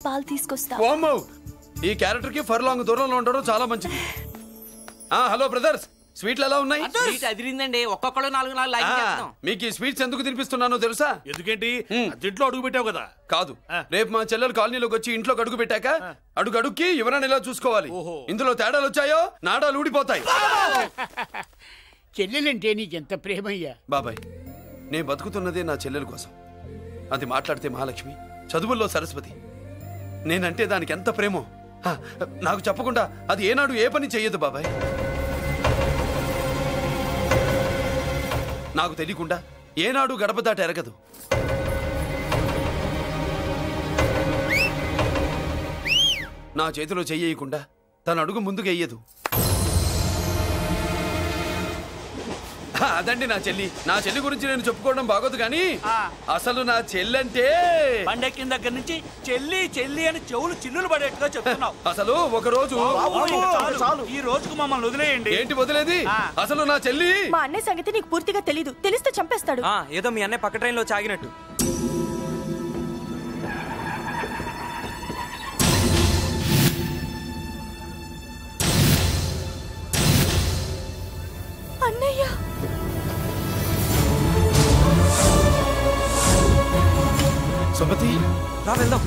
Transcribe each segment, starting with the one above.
పాలు తీసుకొస్తా. ఓమ్మో, ఈ క్యారెక్టర్ కి ఫర్లాంగ్ దూరంలో ఉండడం చాలా మంచిది. హలో బ్రదర్స్, స్వీట్లు ఎలా ఉన్నాయి? అదిరిందండి, ఒక్కొక్కడు 4 లైక్ చేస్తాం. మీకు ఈ స్వీట్స్ ఎందుకు తినిపిస్తున్నానో తెలుసా? ఎందుకేంటి? ఇంట్లో అడుగు పెట్టావు కదా. కాదు, రేపు మా చెల్లెలు కాలనీలోకి వచ్చి ఇంట్లోకి అడుగు పెట్టాక అడుగుకి ఎవరైనా ఇలా చూసుకోవాలి. ఇందులో తేడాలు వచ్చాయో నాడాలు ఊడిపోతాయి. చెల్లెలంటే నీకెంత ప్రేమయ్యా? బాబాయ్, నేను బతుకుతున్నదే నా చెల్లెల కోసం. అది మాట్లాడితే మహాలక్ష్మి, చదువుల్లో సరస్వతి. నేనంటే దానికి ఎంత ప్రేమో నాకు చెప్పకుండా అది ఏనాడు ఏ పని చెయ్యదు బాబాయ్. నాకు తెలియకుండా ఏనాడు గడప దాట ఎరగదు. నా చేతిలో చెయ్యకుండా తన అడుగు ముందుకు వెయ్యదు. అదండి నా చెల్లి. నా చెల్లి గురించి నేను చెప్పుకోవడం బాగోదు కానీ అసలు నా చెల్లంటే పండెక్కిన దగ్గర నుంచి చెల్లి చెల్లి అని చెవులు చిల్లులు పడేట్టుగా చెప్తున్నావు. అసలు ఒక రోజు ఈ రోజుకు మమ్మల్ని వదిలేయండి. ఏంటి వదిలేది? అసలు నా చెల్లి. మా అన్నయ్య సంగతి నీకు పూర్తిగా తెలీదు. తెలిస్తే చంపేస్తాడు. ఏదో మీ అన్నయ్య పక్క ట్రైన్ లో చాగినట్టు. అన్నయ్య, సుమతి, రా వెళ్దాం.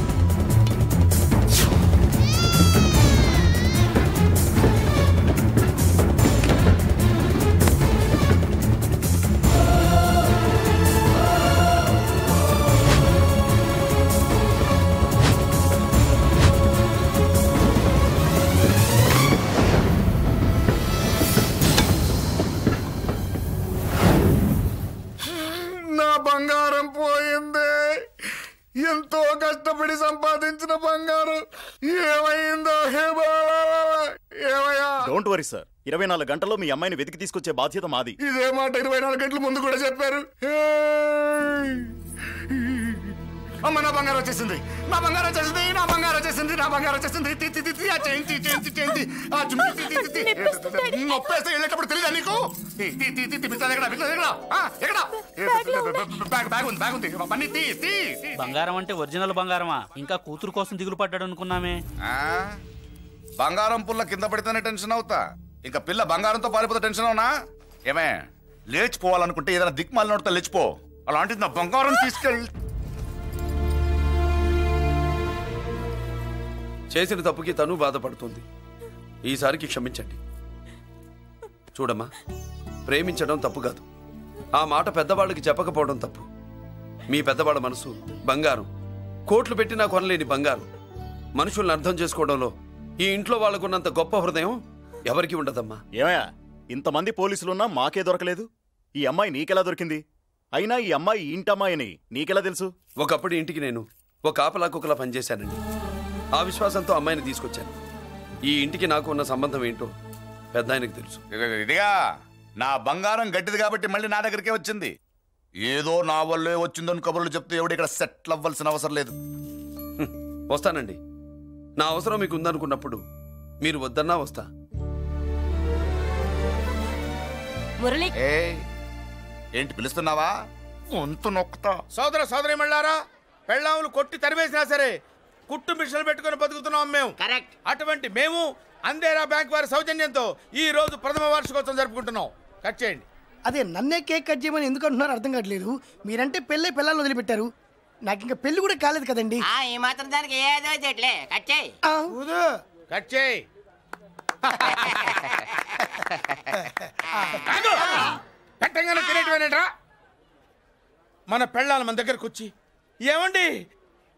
నా బంగారం పోయింది. ఎంతో కష్టపడి సంపాదించిన బంగారం ఏమైందో? ఏమయ్యా? డోంట్ వరీ సార్, 24 గంటల్లో మీ అమ్మాయిని వెతికి తీసుకొచ్చే బాధ్యత మాది. ఇదే మాట 24 గంటల ముందు కూడా చెప్పారు. అమ్మ, నా బంగారం వచ్చేసింది, నా బంగారం వచ్చేసింది, నా బంగారం వచ్చేసింది, నా బంగారం వచ్చేసింది. నొప్పేస్తే వెళ్ళేటప్పుడు తెలియదా నీకు? బంగారం అంటే ఒరిజినల్ బంగారమా? ఇంకా కూతురు కోసం దిగులు పడ్డాడు అనుకున్నామే. బంగారం పుల్ల కింద పడితేనే టెన్షన్ అవుతా, ఇంకా పిల్ల బంగారంతో పారిపోతే టెన్షన్ అవునా? ఏమే, లేచిపోవాలనుకుంటే ఏదైనా దిక్మాలి నోడితే లేచిపో. అలాంటిది నా బంగారం తీసుకెళ్ళి. చేసిన తప్పుకి తను బాధపడుతుంది. ఈసారికి క్షమించండి. చూడమ్మా, ప్రేమించడం తప్పు కాదు. ఆ మాట పెద్దవాళ్ళకి చెప్పకపోవడం తప్పు. మీ పెద్దవాళ్ళ మనసు బంగారం, కోట్లు పెట్టినా కొనలేని బంగారం. మనుషుల్ని అర్థం చేసుకోవడంలో ఈ ఇంట్లో వాళ్ళకున్నంత గొప్ప హృదయం ఎవరికి ఉండదమ్మా. ఏమయ్యా, ఇంతమంది పోలీసులున్నా మాకే దొరకలేదు. ఈ అమ్మాయి నీకెలా దొరికింది? అయినా ఈ అమ్మాయి ఇంటమ్మాయిని నీకెలా తెలుసు? ఒకప్పుడు ఇంటికి నేను ఒక కాపలా కుక్కలా పనిచేశానండి. ఆ విశ్వాసంతో అమ్మాయిని తీసుకొచ్చాను. ఈ ఇంటికి నాకు ఉన్న సంబంధం ఏంటో పెద్ద ఆయనకు తెలుసు. ఇదిగా నా బంగారం గట్టిది కాబట్టి మళ్ళీ నా దగ్గరికే వచ్చింది. ఏదో నా వల్లే వచ్చిందని కబుర్లు చెప్తే ఎవడు ఇక్కడ సెటిల్ అవ్వాల్సిన అవసరం లేదు. వస్తానండి. నా అవసరం మీకు ఉందనుకున్నప్పుడు మీరు వద్దన్నా వస్తా. ఏంటి పిలుస్తున్నావా? గొంతు నొక్కుతా. సోదర సోదరి మళ్ళారా, పెళ్ళాములు కొట్టి తరివేసినా సరే కుట్టు మిషన్లు పెట్టుకుని బతుకుతున్నాం మేము. కరెక్ట్. అటువంటి మేము అందేరా బ్యాంక్ వారి సౌజన్యంతో ఈ రోజు ప్రథమ వార్షికోత్సవం జరుపుకుంటున్నాం. కట్ చేయండి. అదే నన్నే కేక్ కట్ చేయమని ఎందుకు అంటున్నారు అర్థం కావట్లేదు. మీరంటే పెళ్ళై పిల్లల్ని వదిలిపెట్టారు, నాకు ఇంకా పెళ్లి కూడా కాలేదు కదండి. ఈ మాత్రం దానికి ఏదో చెట్లే. కట్ చేయి. కట్ చేయి. పెట్టంగానే తినేటివేనేట్రా? మన పెళ్ళాలు మన దగ్గరకు వచ్చి ఏమండి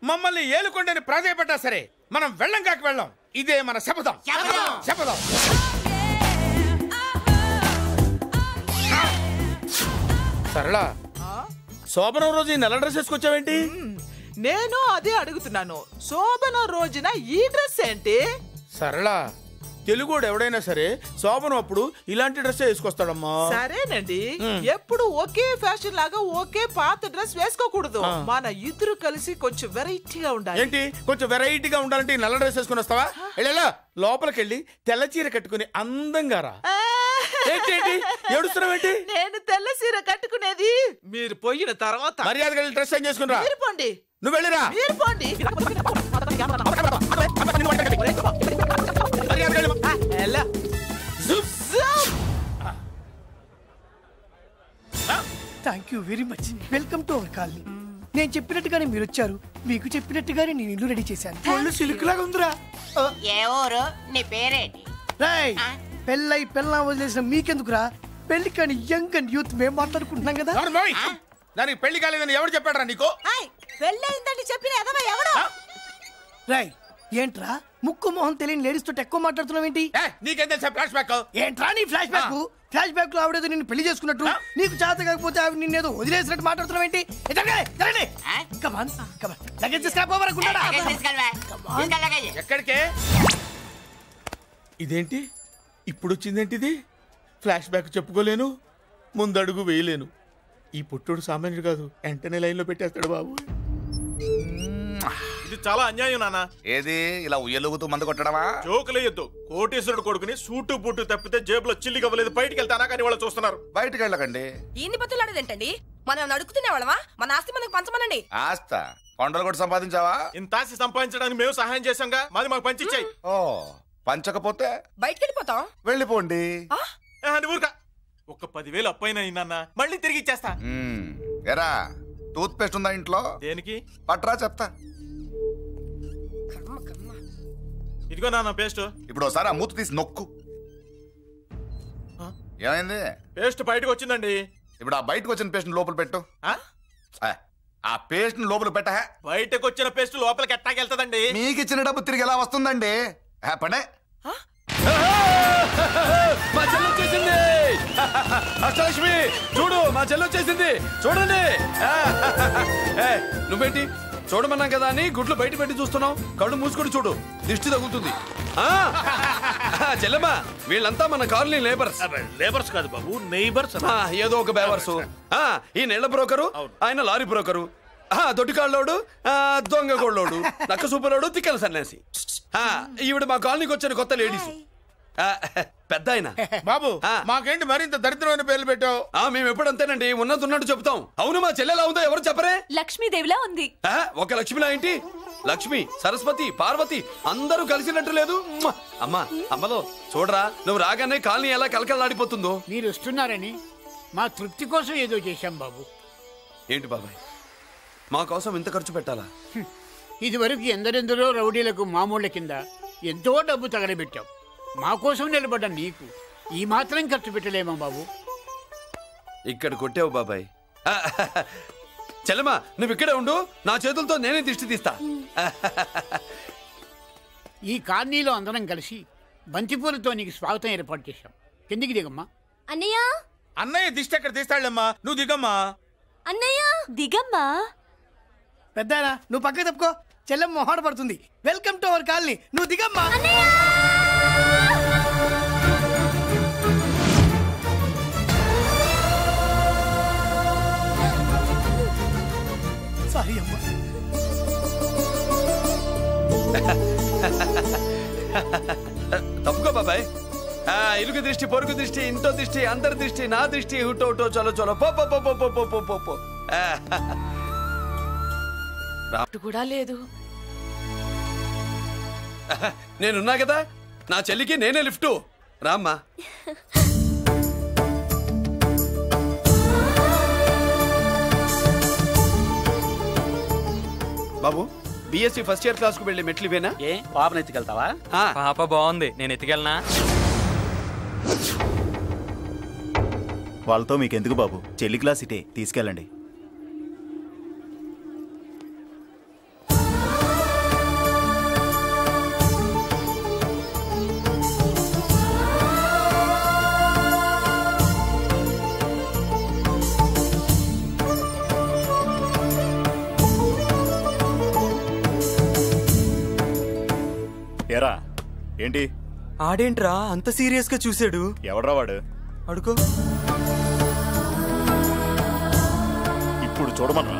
మమ్మల్ని ఏలుకొండని ప్రాధాయపడ్డా సరే మనం వెళ్ళం కాక వెళ్ళం. ఇదే మన శపథం. శపథం. సరళ, శోభనం రోజు ఈ నల్ల డ్రెస్ వేసుకొచ్చావేంటి? నేను అదే అడుగుతున్నాను. శోభనం రోజున ఈ డ్రెస్ ఏంటి? సరళ, తెలుగుడు ఎవడైనా సరే శోభనం అప్పుడు ఇలాంటి డ్రెస్ వేసుకొస్తాడమ్మా. సరేనండి, ఎప్పుడు ఒకే ఫ్యాషన్ లాగా ఒకే పాత డ్రెస్ వేసుకోకూడదు. మన ఇద్దరు కలిసి కొంచెం వెరైటీగా ఉండాలి. ఏంటి కొంచెం వెరైటీగా ఉండాలంటే నల్ల డ్రెస్ వేసుకుని వస్తావా? వెళ్ళా లోపలికి వెళ్ళి తెల్ల చీర కట్టుకుని అందంగా రా. ఏంటి ఏడుస్తున్నావేంటి? నేను తెల్ల చీర కట్టుకునేది మీరు పోయిన తర్వాత. మర్యాదగా డ్రెస్ చేంజ్ చేసుకుని రా. మీరు పోండి. నువ్వు వెళ్ళిరా. మీరు పోండి. Thank you very much. Welcome to our colony. నేను చెప్పినట్టుగానే మీరు వచ్చారు, మీకు చెప్పినట్టుగానే నేను ఇల్లు రెడీ చేశాను. ఒళ్ళు సిల్క్ లాగా ఉందిరా. ఏ ఊరు? నీ పేరేంటి? రాయ్, పెళ్ళై పెళ్ళా వదిలేసిన మీకెందుకురా? పెళ్లి కాని యంగ్ అండ్ యూత్ మేము మాట్లాడుకుంటున్నాం కదా. దానికి పెళ్లి కాలేదని ఎవరు చెప్పాడరా నీకు? పెళ్ళయిందని చెప్పిన ఎదవ ఎవడు? రాయ్, ఏంట్రా ముక్కు మొహం తెలియని లేడీస్ తోటి ఎక్కువ మాట్లాడుతున్నావు ఏంటి? నీకేం తెలుసా ఫ్లాష్ బ్యాక్? ఏంట్రా నీ ఫ్లాష్ బ్యాక్? ఫ్లాష్ బ్యాక్ లో ఆవిడేదో నిన్ను పెళ్లి చేసుకున్నట్టు, నీకు చేత కాకపోతే ఆవిడ నిన్నేదో వదిలేసినట్టు మాట్లాడుతున్నావు ఏంటి? ఎక్కడికే? ఇదేంటి ఇప్పుడు వచ్చిందేంటి? ఇది ఫ్లాష్ బ్యాక్ చెప్పుకోలేను, ముందడుగు వేయలేను. ఈ పుట్టుడు సామాన్యుడు కాదు, వెంటనే లైన్ లో పెట్టేస్తాడు బాబు. ఇది చాలా అన్యాయం నాన్న. ఏది ఇలా ఉయ్యలుగుతూ మందు కొట్టడమా? జోకులేయొద్దు. కోటేశ్వరుడు కొడుకుని సూటు బూటు తప్పితే జేబులో చిల్లి కవ్వలేదు, బయటికి వెళ్తానా కానీ వాళ్ళు చూస్తున్నారు. బయటికి వెళ్ళకండి. ఈయన్ని బతులాడేదేంటండి? మనం నడుకుతున్న వాళ్ళమా? మన ఆస్తి మనకు పంచమనండి. ఆస్త కొండలు కూడా సంపాదించావా? ఇంత ఆస్తి సంపాదించడానికి మేము సహాయం చేశాంగా, మాది మాకు పంచిచ్చాయి. ఓ, పంచకపోతే బయటికి వెళ్ళిపోతాం. వెళ్ళిపోండి. ఊరుకా. ఒక 10,000 అప్పైనా నాన్న, మళ్ళీ తిరిగి ఇచ్చేస్తా. ఎరా, టూత్ పేస్ట్ ఉందా ఇంట్లో? దేనికి? పట్రా చెప్తా. ఇదిగో నాన్న పేస్ట్. ఇప్పుడు ఒకసారి ఆ మూత తీసి నొక్కు. ఏమైంది? పేస్ట్ బయటకు వచ్చిందండి. ఇప్పుడు ఆ బయటకు వచ్చిన పేస్ట్ లోపల పెట్టు. ఆ పేస్ట్ లోపల పెట్ట. బయటకు వచ్చిన పేస్ట్ లోపలికి ఎట్టాకెళ్తదండి? మీకు ఇచ్చిన డబ్బు తిరిగి ఎలా వస్తుందండి? పడే. మా చెల్లి వచ్చేసింది. అష్టలక్ష్మి చూడు, మా చెల్లి వచ్చేసింది. చూడండి. నువ్వేంటి చూడమన్నాం కదా అని గుడ్లు బయట పెట్టి చూస్తున్నావు? కళ్ళు మూసుకొని చూడు, దిష్టి తగులుతుంది. చెల్లెమ్మా, వీళ్ళంతా మన కాలనీ లేబర్స్. లేబర్స్ కాదు బాబు, నైబర్స్. ఏదో ఒక బేవర్సు. ఈ నెల బ్రోకరు, ఆయన లారీ బ్రోకరు, దొడ్డికాళ్ళోడు, దొంగ గోళ్ళోడు, నక్క సూపరోడు, తిక్కల సన్యాసి. ఈవిడ మా కాలనీకి వచ్చిన కొత్త లేడీస్. పెద్ద ఆయన. బాబు, మాకేంటి మరింత దరిద్రమైన పేర్లు పెట్టావు? మేము ఎప్పుడంతేనండి, ఉన్నది ఉన్నట్టు చెప్తాం. అవును, మా చెల్లెలా ఉందో ఎవరు చెప్పరే? లక్ష్మీదేవిలా ఉంది. ఒక లక్ష్మిలా ఏంటి? లక్ష్మి, సరస్వతి, పార్వతి అందరూ కలిసినట్టు లేదు. అమ్మా, అమ్మలో చూడరా, నువ్వు రాగానే కాలనీ ఎలా కలకలాడిపోతుందో. మీరు వస్తున్నారని మా తృప్తి కోసం ఏదో చేశాం బాబు. ఏంటి బాబాయ్, మా కోసం ఇంత ఖర్చు పెట్టాలా? ఇదివరకు ఎందరెందరో రౌడీలకు మామూళ్ళ కింద ఎంతో డబ్బు తగలబెట్టాం. మా కోసం నిలబడ్డ నీకు ఈ మాత్రం ఖర్చు పెట్టలేమా బాబు? ఇక్కడ కొట్టావు బాబాయ్. చెల్లెమ్మా, నువ్వు ఇక్కడే ఉండు, నా చేతులతో నేనే దిష్టి తీస్తా. ఈ కాలనీలో అందరం కలిసి బంతిపూలతో నీకు స్వాగతం ఏర్పాటు చేశాం. కిందికి దిగమ్మా. అన్నయ్య, అన్నయ్య దిష్టి ఎక్కడ తీస్తాడమ్మా? నువ్వు దిగమ్మా. అన్నయ్య దిగమ్మా. పెద్దాయనా, నువ్వు పక్కకి తప్పుకో, చెల్లెమ్మ మొహాట పడుతుంది. వెల్కమ్ టు అవర్ కాలనీ, నువ్వు దిగమ్మా. సారీ అమ్మా. తప్పుకో బాబాయ్. ఇరుగు దృష్టి, పొరుగు దృష్టి, ఇంటో దృష్టి, అందరి దృష్టి, నా దృష్టి, హుటో హుటో, చలో చలో, పో పో పో పో పో పో పో. కూడా లేదు. నేనున్నా కదా, నా చెల్లికి నేనే లిఫ్ట్. రామ్మా. బాబు, బిఎస్సి ఫస్ట్ ఇయర్ క్లాస్ కు వెళ్ళి మెట్లు ఇవేనా? ఏ పాపను ఎత్తుకెళ్తావా? పాప బాగుంది, నేను ఎత్తుకెళ్ళనా? వాళ్ళతో మీకెందుకు బాబు, చెల్లి క్లాస్ ఇటే, తీసుకెళ్ళండి. ఏరా, ఏంటి ఆడేంట్రా అంత సీరియస్ గా చూసాడు? ఎవడ్రా వాడు? అడుకో. ఇప్పుడు చూడమన్నా.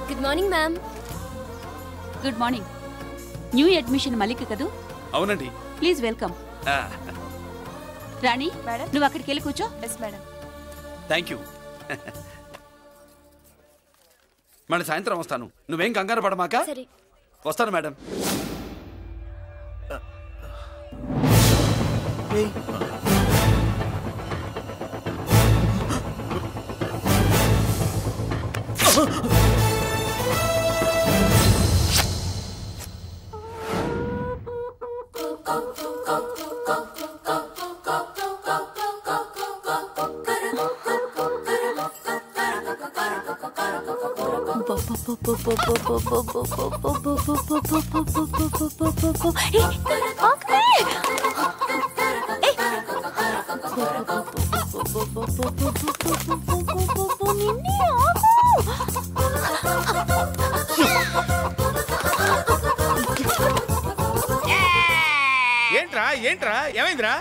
Good morning ma'am. Good morning. New admission Mallika కదూ? అవునండి. Please welcome. రాణి, మేడం, నువ్వు అక్కడికి వెళ్ళి కూర్చో. Yes madam. Thank you. మళ్ళీ సాయంత్రం వస్తాను, నువ్వేం కంగారు పడమాక. సరే. వస్తాను మేడం. ఏంట్రా ఏంట్రా ఏమైందిరా?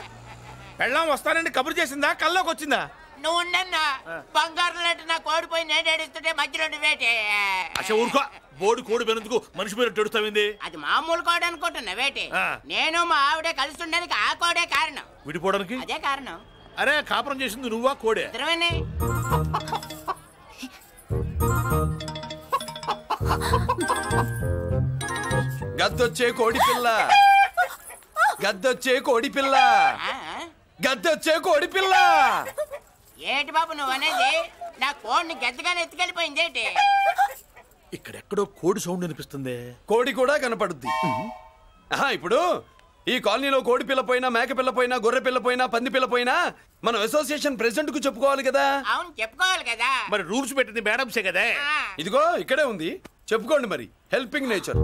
పెళ్ళాం వస్తానండి కబురు చేసిందా కల్లోకి వచ్చిందా? నువ్వు ఉండన్నా బంగారం లాంటి నా కోడిపోయి నేను ఏడుస్తుంటే మధ్యలో నువ్వేటే. అసలు ఊరుకో, బోడి కోడి పెనందుకు మనిషి మీద తెడుస్తావింది. అది మామూలు కోడి అనుకుంటున్నా వేటే. నేను మా ఆవిడే కలిసి ఉండడానికి ఆ కోడే కారణం. విడిపోవడానికి అదే కారణం. అరే కాపురం చేసింది నువ్వా కోడే? ఇద్దరమేనే. గద్దొచ్చే కోడి పిల్ల, గద్దొచ్చే కోడి పిల్ల, గద్దొచ్చే కోడి పిల్ల. ఏంటి బాబు నువ్వు అనేది? నా కోడిని గద్దగానే ఎత్తుకెళ్ళిపోయింది ఏంటి? ఇక్కడెక్కడో కోడి సౌండ్ అనిపిస్తుంది. కోడి కూడా కనపడుద్ది. ఇప్పుడు ఈ కాలనీలో కోడి పిల్ల పోయినా, మేక పిల్ల పోయినా, గొర్రె పిల్ల పోయినా, పంది పిల్ల పోయినా మనం అసోసియేషన్ ప్రెసిడెంట్ కు చెప్పుకోవాలి కదా. అవును చెప్పుకోవాలి కదా. మరి రూల్స్ పెట్టింది మేడమ్సే కదా. ఇదిగో ఇక్కడే ఉంది, చెప్పుకోండి మరి. Helping nature.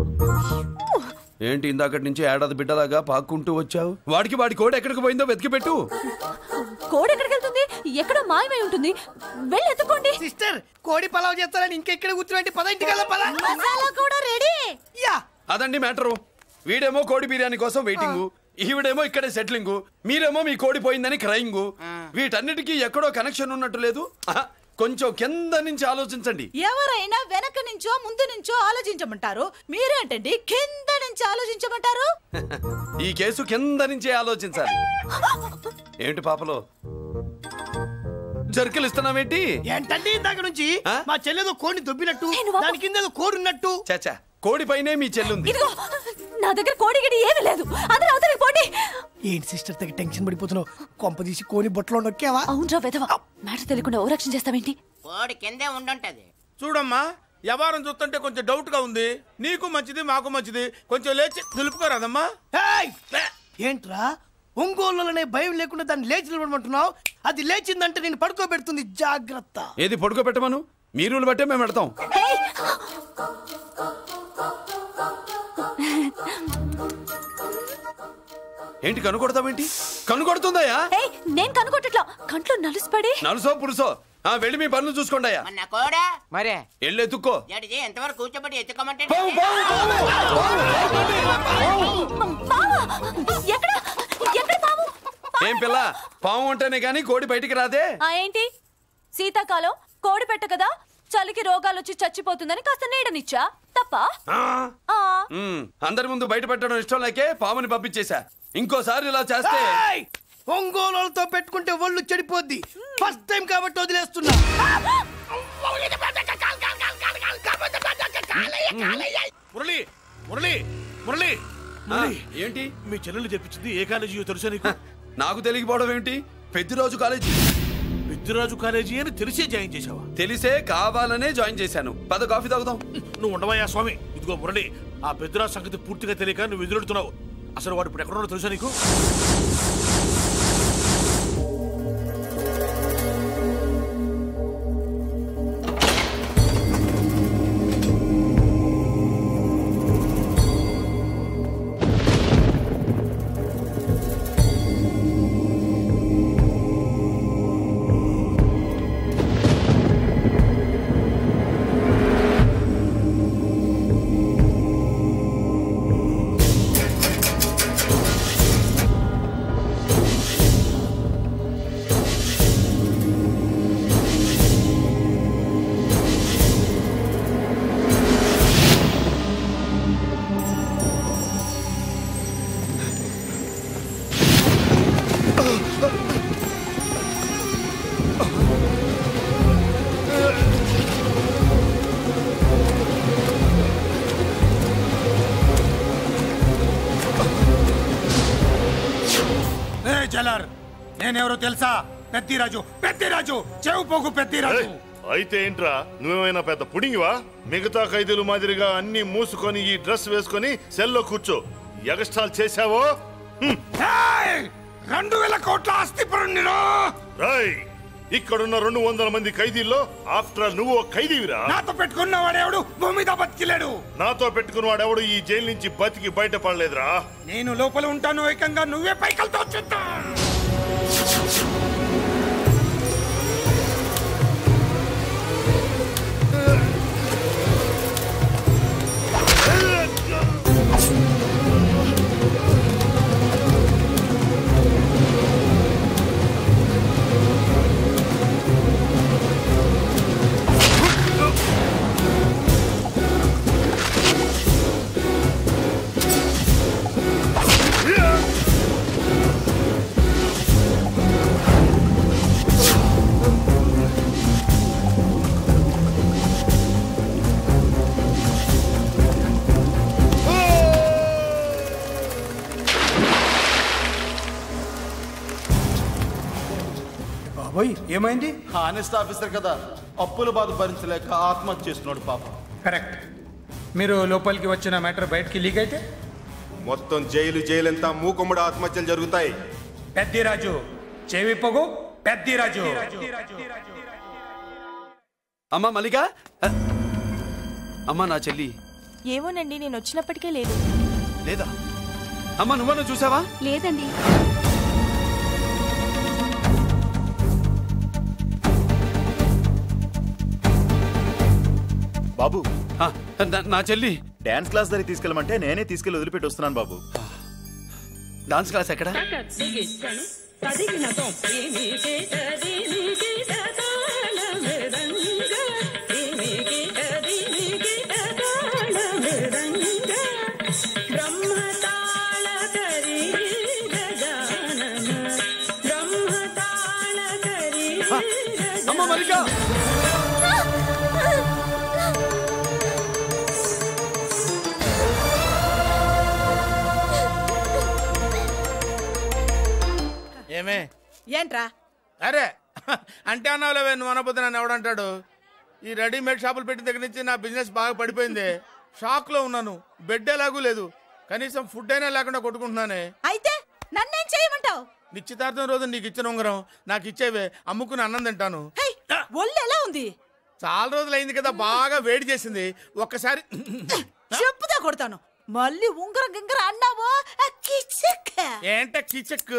ఏంటి ఇందాకటి నుంచి ఏడాది బిడ్డలాగా పాక్కుంటూ వచ్చావు? వాడికి వాడి కోడి ఎక్కడికి పోయిందో వెతికి పెట్టు. కోడి ఎక్కడికి వెళ్తుంది? ఎక్కడో మాయమై ఉంటుంది. వెళ్ళి ఎత్తుకోండి. సిస్టర్ కోడి పలావ్ చేస్తారని ఇంకెక్కడ కూర్చోండి. 10 పద. మసాలా కూడా రెడీ. యా అదండి మ్యాటరు. వీడేమో కోడి బిర్యానీ కోసం వెయిటింగ్, ఈవిడేమో ఇక్కడే సెటిలింగ్, మీరేమో మీ కోడి పోయిందని క్రయింగ్. వీటన్నిటికీ ఎక్కడో కనెక్షన్ ఉన్నట్టు లేదు. కొంచెం కింద నుంచి ఆలోచించండి. ఎవరైనా వెనక నుంచో ముందు నుంచో ఆలోచించమంటారు, మీరేంటండి కింద నుంచి ఆలోచించమంటారు? ఈ కేసు కింద నుంచే ఆలోచించాలి. ఏంటి పాపలో జర్కలు ఇస్తున్నావేంటి? ఏంటండి ఇందాక నుంచి మా చెల్లెదో కోడిని దొబ్బినట్టు, దాని కింద కోడి ఉన్నట్టు. చాచా, కోడి పైనే మీ చెల్లుంది. నా దగ్గర కోడి గిడి ఏమీ లేదు. అందరూ అవతలికి పోండి. ఏంటి సిస్టర్ దగ్గర టెన్షన్ పడిపోతున్నావు? కొంప తీసి కోని బొట్టలో నొక్కావా? అవునరా వెధవ, మ్యాటర్ తెలియకుండా ఓ రక్షణ చేస్తావేంటి? కోడి కిందే ఉండుంటది. చూడమ్మా, వ్యవహారం చూస్తుంటే కొంచెం డౌట్ గా ఉంది. నీకు మంచిది మాకు మంచిది, కొంచెం లేచి నిలుపుకోరాదమ్మా. ఏంట్రా ఒంగోలులోనే భయం లేకుండా దాన్ని లేచి నిలబడమంటున్నావు? అది లేచిందంటే నేను పడుకోబెడుతుంది, జాగ్రత్త. ఏది పడుకోబెట్టమను? మీరు బట్టే మేము పెడతాం. ఏంటి కనుకొడతావేంటి? కనుకొడుతుందయ్యా? నేను కనుకొట్టట్లా, కంట్లో నలుసుపడి. నలుసో పురుసో వెళ్ళి మీ పనులు చూసుకోండియా. మరే వెళ్ళి ఎత్తుక్కో. ఎంతవరకు కూర్చోబెట్టి ఎత్తుకోమంటే ఏం పిల్ల, పాము ఉంటేనే గాని కోడి బయటికి రాదే. ఏంటి శీతాకాలం కోడి పెట్ట కదా, చలికి రోగాలు వచ్చి చచ్చిపోతుందని కాస్త నీడనిచ్చా తప్ప. అందరి ముందు బయట పెట్టడం ఇష్టం లేకే పాముని పంపించేశా. ఇంకోసారి ఇలా చేస్తే ఒంగోలుతో పెట్టుకుంటే ఒళ్ళు చెడిపోద్ది. ఫస్ట్ టైం కాబట్టి వదిలేస్తున్నా. మురళి మురళి మురళి ఏంటి మీ చెల్లెలు చెప్పించింది ఏ కాలేజీ తెలుసా నీకు? నాకు తెలియకపోవడం ఏంటి? పెద్దిరాజు కాలేజీ. పెద్దిరాజు కాలేజీ అని తెలిసే జాయిన్ చేసావా? తెలిసే కావాలనే జాయిన్ చేశాను. పద కాఫీ తాగుదాం. నువ్వు ఉండవయ్యా స్వామి. ఇదిగో మురళి, ఆ పెద్దిరాజు సంగతి పూర్తిగా తెలియక నువ్వు ఎదురెడుతున్నావు. అసలు వాడు ఇప్పుడు ఎక్కడున్నాడో తెలుసా నీకు? తెలుసా? పెద్దిరాజు, పెద్దిరాజు, చెవు పోగు పెద్దిరాజు. అయితే ఏంట్రా, నువ్వేమైనా పెద్ద పుడింగివా? మిగతా ఖైదీలు మాదిరిగా అన్ని మూసుకొని ఈ డ్రెస్ వేసుకొని సెల్లో కూర్చో. ఎగస్ట్రాల్ చేశావో 2000 కోట్ల ఆస్తి పరుణ్ణిరా. ఇక్కడున్న 200 మంది ఖైదీల్లో ఆఫ్టర్ నువ్వు ఖైదీవిరా. నాతో పెట్టుకున్నవాడెవడు భూమి మీద బతికిలేడు. నాతో పెట్టుకున్నవాడెవడు ఈ జైలు నుంచి బతికి బయటపడలేదురా. నేను లోపల ఉంటాను, ఏకంగా నువ్వే పైకలతో చూద్దాం. ఏమైంది? హానెస్ట్ ఆఫీసర్ కదా, అప్పుల బాధ భరించలేక ఆత్మహత్య చేస్తున్నాడు పాపం. కరెక్ట్. మీరు లోపలికి వచ్చిన మ్యాటర్ బయటికి లీక్ అయితే మొత్తం జైలంతా మూకుమ్మడి ఆత్మహత్యలు జరుగుతాయి. పెద్దిరాజు, చెవి పొగు పెద్దిరాజు. అమ్మా మల్లిక, అమ్మా నా చెల్లి. ఏమోనండి, నేను వచ్చినప్పటికే లేదు. లేదా? అమ్మా నువ్వన్నా చూసావా? లేదండి. బాబు, నా చెల్లి డాన్స్ క్లాస్ దగ్గర తీసుకెళ్ళమంటే నేనే తీసుకెళ్ళి వదిలిపెట్టి వస్తున్నాను బాబు. డాన్స్ క్లాస్ ఎక్కడ? అమ్మ మల్లిక, ఏమే? ఏంట్రా? అరే అంటే అన్నావులేవే, నువ్వు అనబోద్దు నన్ను ఎవడంటాడు. ఈ రెడీమేడ్ షాపులు పెట్టిన దగ్గర నుంచి నా బిజినెస్ బాగా పడిపోయింది. షాక్ లో ఉన్నాను. బెడ్ ఎలాగూ లేదు, కనీసం ఫుడ్ అయినా లేకుండా కొట్టుకుంటున్నానే. అయితే నన్నేం చేయమంటావు? నిశ్చితార్థం రోజు నీకు ఇచ్చిన ఉంగరం నాకు ఇచ్చేవే, అమ్ముకుని అన్నం తింటాను. ఒళ్ళు ఎలా ఉంది? చాలా రోజులు అయింది కదా, బాగా వేడి చేసింది. ఒక్కసారి చెప్పుదా కొడతాను. మళ్ళీ ఉంగరం గింగర అన్నావో ఏంట కిచక్?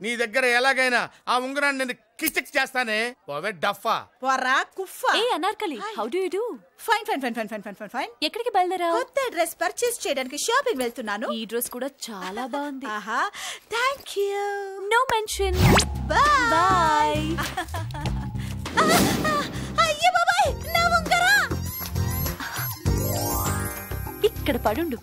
నీ దగ్గర ఎలాగైనా ఆ ఉంగరాన్ని నేను కిచక్ చేస్తానే. పోవే డఫా. పోరా కుఫా. ఏ Anarkali, how do you do? Fine fine fine fine fine fine fine fine. ఎక్కడికి బయలుదేరావు? కొత్త డ్రెస్ పర్చేస్ చేయడానికి షాపింగ్ వెళ్తున్నాను. ఈ డ్రెస్ కూడా చాలా బాగుంది. ఆహా, థాంక్యూ. No mention. బై. అయ్యో బాబాయ్, నా ఉంగరా ఇక్కడ పడుండు.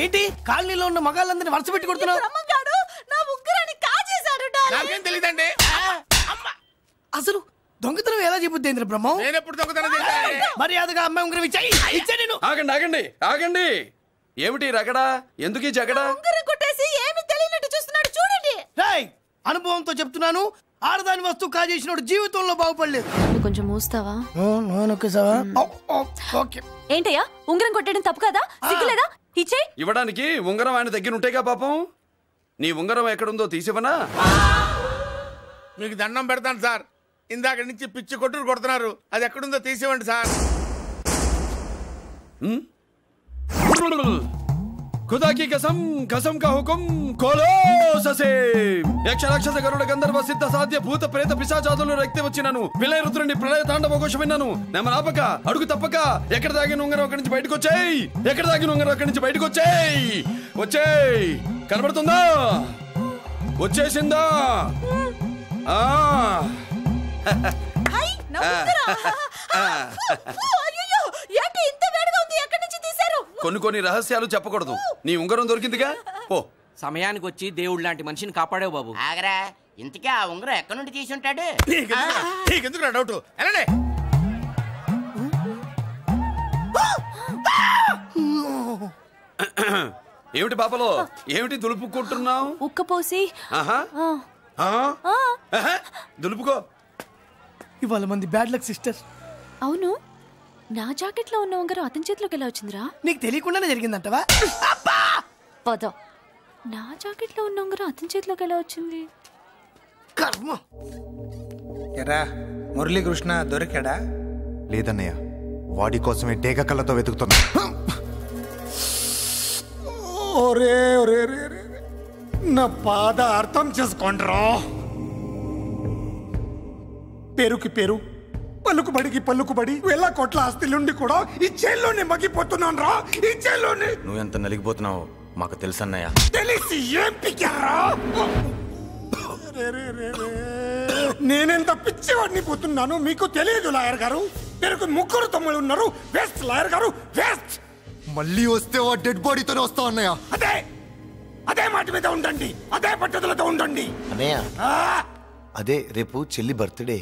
ఏంటి కాలనీలో ఉన్న మగాళ్ళందరినీ వరుస పెట్టి కొడుతున్నావు? నా ఉంగరాన్ని కాజేశాడు. నాకేం తెలీదండి. అసలు దొంగతనం ఎలా చెబుద్ది బ్రహ్మం? నేను ఎప్పుడు దొంగతనం చేశాను? మర్యాదగా అమ్మాయి ఉంగరం ఇచ్చాయి. ఆగండి ఆగండి ఆగండి. ఏమిటి రగడా? ఎందుకు ఈ జగడా? ఉంగరం కొట్టేసి ఏమీ తెలియనట్టు చూస్తున్నాడు, చూడండి. అనుభవంతో చెప్తున్నాను, ఆడదాని వస్తువు కాజేసినోడు జీవితంలో బాగుపడలేదు. కొంచెం మూస్తావా? ఏంటయ్యా, ఉంగరం కొట్టడం తప్పు కదా? సిగ్గులేదా? ఇచ్చే. ఇవ్వడానికి ఉంగరం ఆయన దగ్గర ఉంటేగా పాపం. నీ ఉంగరం ఎక్కడుందో తీసివనా? మీకు దండం పెడతాను సార్, ఇందాక నుంచి పిచ్చి కొట్టుడు కొడుతున్నారు. అది ఎక్కడుందో తీసివ్వండి సార్. खुदा की कसम, कसम का हुकुम, खोलो ससे. యక్ష రాక్షస గరుడ గంధర్వ సిద్ధ సాధ్య భూత ప్రేత పిశాచాదులు రక్తి వచ్చినాను. విలయ రుద్రుని ప్రళయ తాండవ ఘోష విన్నాను. నెమలాపక అడుగు తప్పక ఎక్కడ దాగిన ఉంగరం అక్కడి నుంచి బయటకు వచ్చేయ్. ఎక్కడ దాగిన ఉంగరం అక్కడి నుంచి బయటకు వచ్చేయ్. వచ్చేయ్. కనబడుతుందా? వచ్చేసిందా? కొన్ని రహస్యాలు చెప్పకూడదు. నీ ఉంగరం దొరికిందిగా, ఓ సమయానికి వచ్చి దేవుడు లాంటి మనిషిని కాపాడావు బాబు. ఆగరా, ఇంతకీ ఆ ఉంగరం ఎక్కడి నుండి తీసి ఉంటాడు? నీకెందుకు డౌట్? ఏమిటి పాపలో ఏమిటి దులుపుకుంటున్నావు? ఉక్కపోసి దులుపుకో. ఇవాళ మంది బ్యాడ్ లక్ సిస్టర్. అవును, నా జాకెట్ లో ఉన్న ఉంగరం అతని చేతిలోకి ఎలా వచ్చిందిరా? నీకు తెలియకుండానే జరిగిందంటవా? పద. నా జాకెట్ లో ఉన్న ఉంగరం అతని చేతిలోకి ఎలా వచ్చింది? కర్మ. ఎరా మురళీకృష్ణ దొరికాడా? లేదన్నయ్య, వాడి కోసమే డేగ కళ్ళతో వెతుకుతున్నా. నా బాధ అర్థం చేసుకోండ్రా. పేరుకి పేరు, పలుకుబడికి పలుకుబడి వేల కోట్ల ఆస్తిలుండి కూడా ఈ జైల్లోనే మగ్గిపోతున్నాను రా. ఈ జైల్లోనే. నువ్వెంత నలిగిపోతున్నావు మాకు తెలుసన్నయ్య. తెలిసి ఏం పిక్కారా? నేనెంత పిచ్చివాడిని పోతున్నాను మీకు తెలియదు లాయర్ గారు. పేరుకు 3 తమ్ముళ్ళు ఉన్నారు. వేస్ట్ లాయర్ గారు, వేస్ట్. మళ్ళీ వస్తే ఆ డెడ్ బాడీతోనే వస్తావు అన్నయ్య. అదే మాట మీద ఉండండి, అదే పట్టుదలతో ఉండండి అన్నయ్య. అదే రేపు చెల్లి బర్త్డే.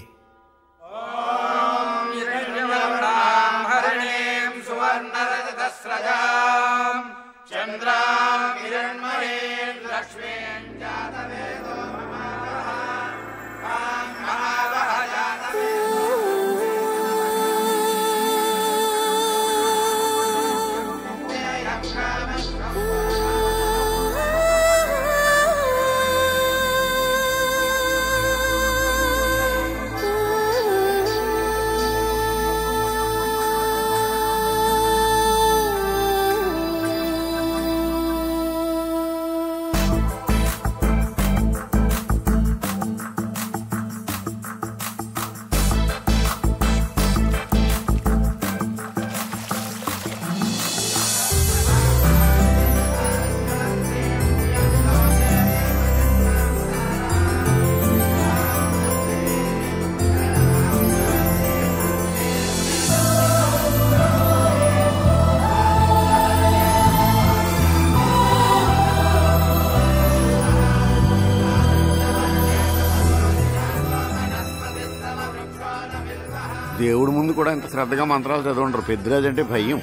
దేవుడి ముందు కూడా ఇంత శ్రద్ధగా మంత్రాలు చదవంటారు. పెద్దరాజు అంటే భయం.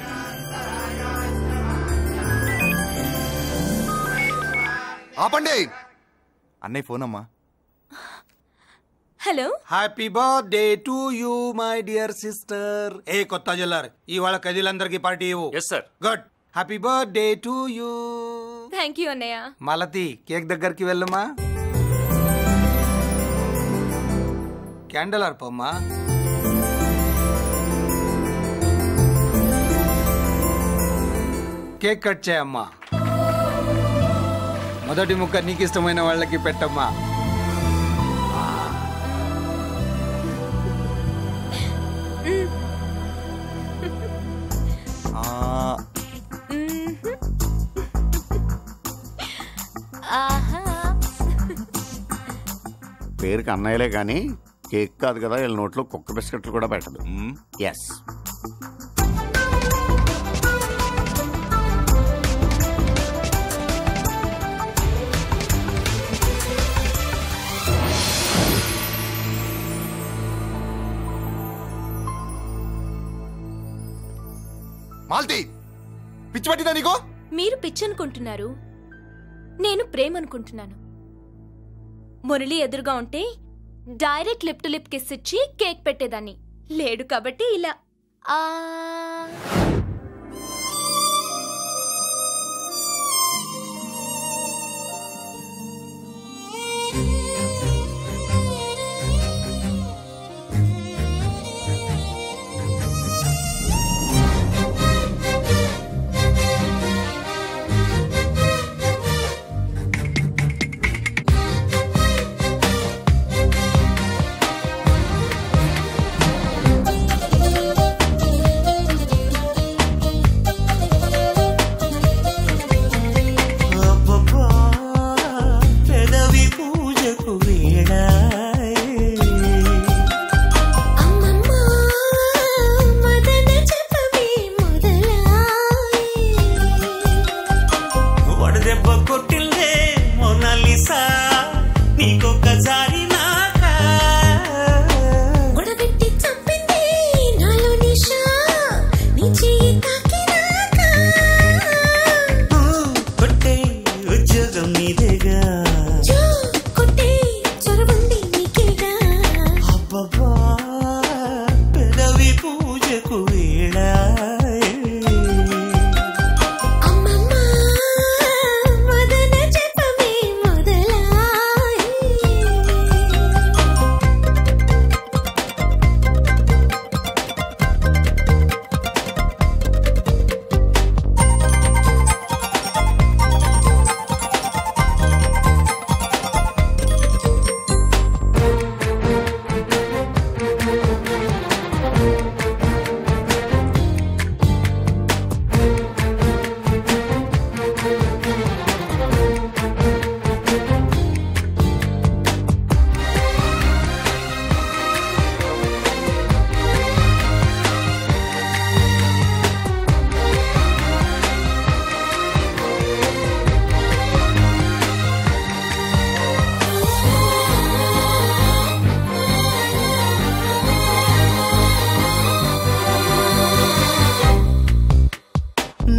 ఆపండి. అన్నయ్య ఫోన్ అమ్మా. Hello. Happy birthday to you my dear sister. ఏ కొత్త జల్లార్, ఇవాళ కదిలందరికీ పార్టీ ఇవ్వు. Yes sir. Good. Happy birthday to you. Thank you అన్నయ్య. మాలతి, కేక్ దగ్గరికి వెళ్ళమ్మా. క్యాండల్ ఆర్పమ్మా. కేక్ కట్ చేయమ్మా. మొదటి ముక్క నీకు ఇష్టమైన వాళ్ళకి పెట్టమ్మా. పేరుకి అన్నయ్యలే కానీ కేక్ కాదు కదా, వీళ్ళ నోట్లో కుక్క బిస్కెట్లు కూడా పెట్టదు. ఎస్. మాల్తి, పిచ్చి పట్టిందా నీకు? మీరు పిచ్చి అనుకుంటున్నారు, నేను ప్రేమ అనుకుంటున్నాను. మురళి ఎదురుగా ఉంటే direct lip to lip kiss ఇచ్చి కేక్ పెట్టేదాన్ని. లేడు కాబట్టి ఇలా.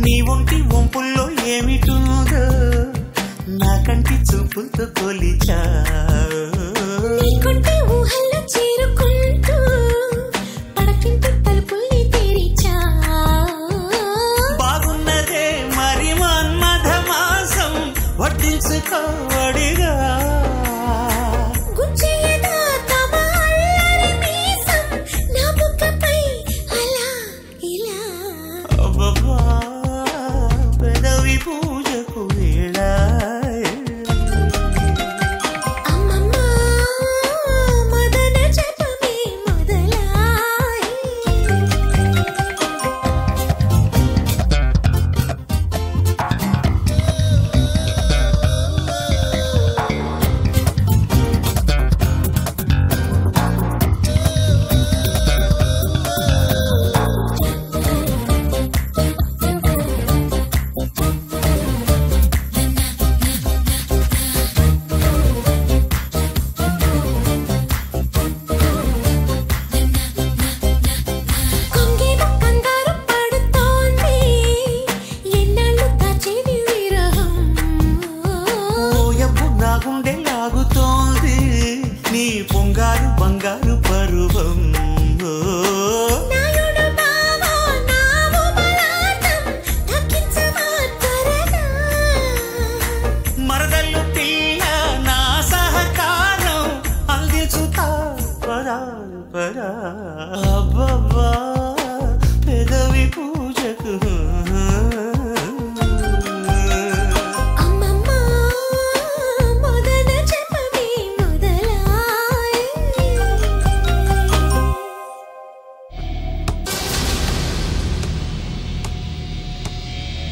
నీ ఒంటి వంపుల్లో ఏమిటుందో నా కంటి చూపులతో కొలిచా నీకుంటే ఊహల్లో చేరుకుంటూ పడకింటి తలుపుల్ని తెరిచా బాగున్నదే మరి మన్మథ మాసం వడ్డించుకోవడిగా గుచ్చేయదా తమ అల్లరి మీసం నా బుగ్గపై అలా ఇలా అబ్బబ్బా పెదవి పూజకు వేళ అమ్మమ్మ మదన జపమే మొదలాయి కొంగేద కంగారు పడుతోంది ఎన్నాళ్ళు దాచేది విరహం ఓయబ్బు నా గుండె లాగుతోంది నీ పొంగారు బంగారు పరువం నాయుడు బావో నావు బలాటం దక్కించవా త్వరగా మరదల్లు పిల్ల నా సహకారం అందించుతా పరా పరా అబ్బబ్బా పెదవి పూజకు